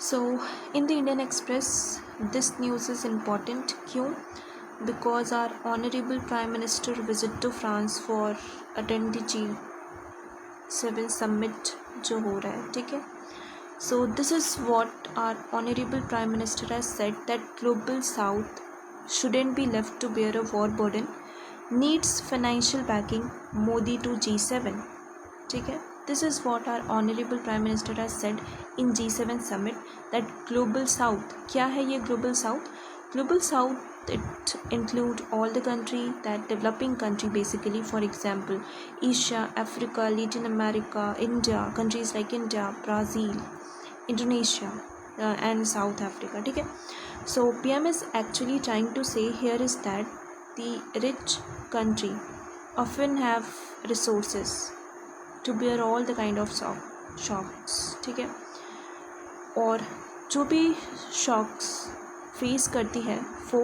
So in the Indian Express, this news is important. क्यों? Because our honorable Prime Minister visit to France for attend the G7 summit जो हो रहा है, ठीक है. So this is what our honorable Prime Minister has said, that global South shouldn't be left to bear a war burden, needs financial backing, Modi to G7, ठीक है. This is what our honorable Prime Minister has said in G7 summit, that global South, क्या है ये global South? Global South, it include all the country, that developing country basically, for example Asia, Africa, Latin America, India, countries like India, Brazil, Indonesia, and South Africa, ठीक है. So PM is actually trying to say here is that the rich country often have resources to bear all the kind of shocks, ठीक है. और जो भी shocks face करती है वो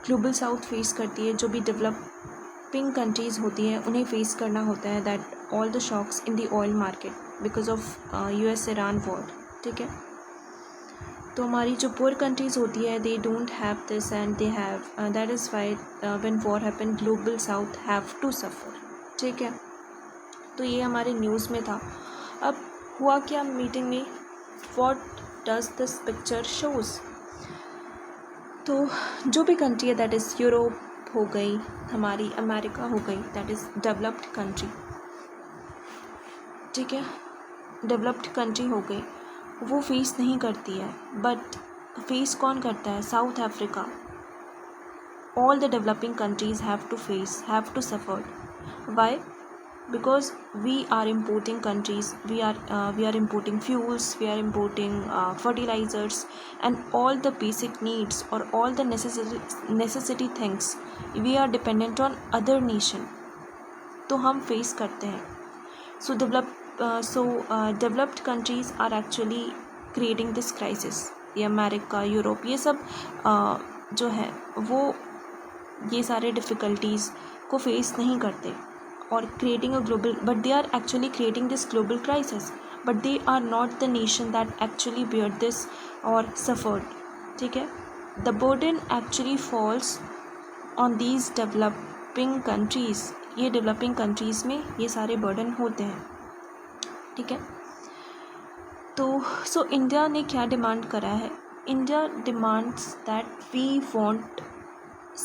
ग्लोबल साउथ फेस करती है. जो भी डेवलपिंग कंट्रीज़ होती हैं उन्हें फेस करना होता है, that all the shocks in the oil market because of US Iran war, ठीक है. तो हमारी जो पुअर कंट्रीज़ होती है they don't have this and they have, that is why when war happen global south have to suffer, ठीक है. तो ये हमारे न्यूज़ में था. अब हुआ क्या मीटिंग में, what does this picture shows? तो जो भी कंट्री है, दैट इज़ यूरोप हो गई, हमारी अमेरिका हो गई, दैट इज़ डेवलप्ड कंट्री, ठीक है. डेवलप्ड कंट्री हो गई, वो फेस नहीं करती है, बट फेस कौन करता है? South Africa. All the developing countries have to face, have to suffer. Why? Because we are importing countries, we are importing fuels, we are importing fertilizers and all the basic needs or all the necessity things, we are dependent on other nation, तो हम face करते हैं. So developed countries are actually creating this crisis. ये America, Europe, ये सब जो है वो ये सारे डिफ़िकल्टीज़ को फेस नहीं करते or creating a global, but they are actually creating this global crisis, but they are not the nation that actually bear this or suffered, ठीक है. The burden actually falls on these developing countries. ये developing countries में ये सारे burden होते हैं, ठीक है. तो so इंडिया ने क्या डिमांड करा है? India demands that we want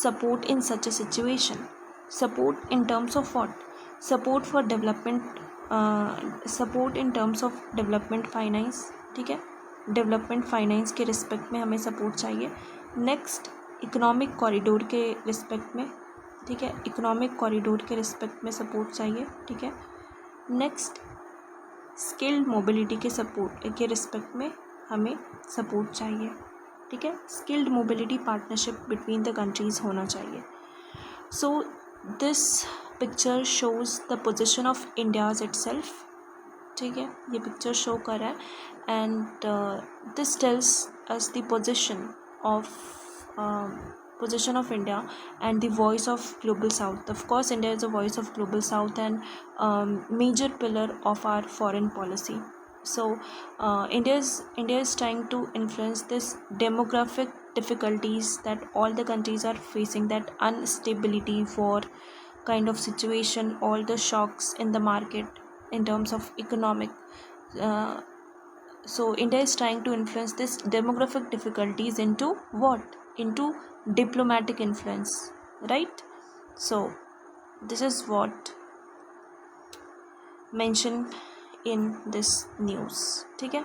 support in such a situation. Support in terms of what? Support for development, support in terms of development finance, ठीक है. डेवलपमेंट फाइनेंस के रिस्पेक्ट में हमें सपोर्ट चाहिए. नेक्स्ट इकोनॉमिक कॉरिडोर के respect में, ठीक है, इकोनॉमिक कॉरिडोर के रिस्पेक्ट में सपोर्ट चाहिए, ठीक है. नेक्स्ट स्किल्ड मोबिलिटी के सपोर्ट के रिस्पेक्ट में हमें सपोर्ट चाहिए, ठीक है. Skilled mobility partnership between the countries होना चाहिए. So this picture shows the position of India's itself, ठीक है. ये पिक्चर शो कर रहा है and this tells us the position of India and the voice of global south. Of course India is a voice of global south and major pillar of our foreign policy. So India is trying to influence this demographic difficulties that all the countries are facing, that instability, war kind of situation, all the shocks in the market in terms of economic. So India is trying to influence this demographic difficulties into what? Into diplomatic influence, right? So this is what mentioned in this news, ठीक है.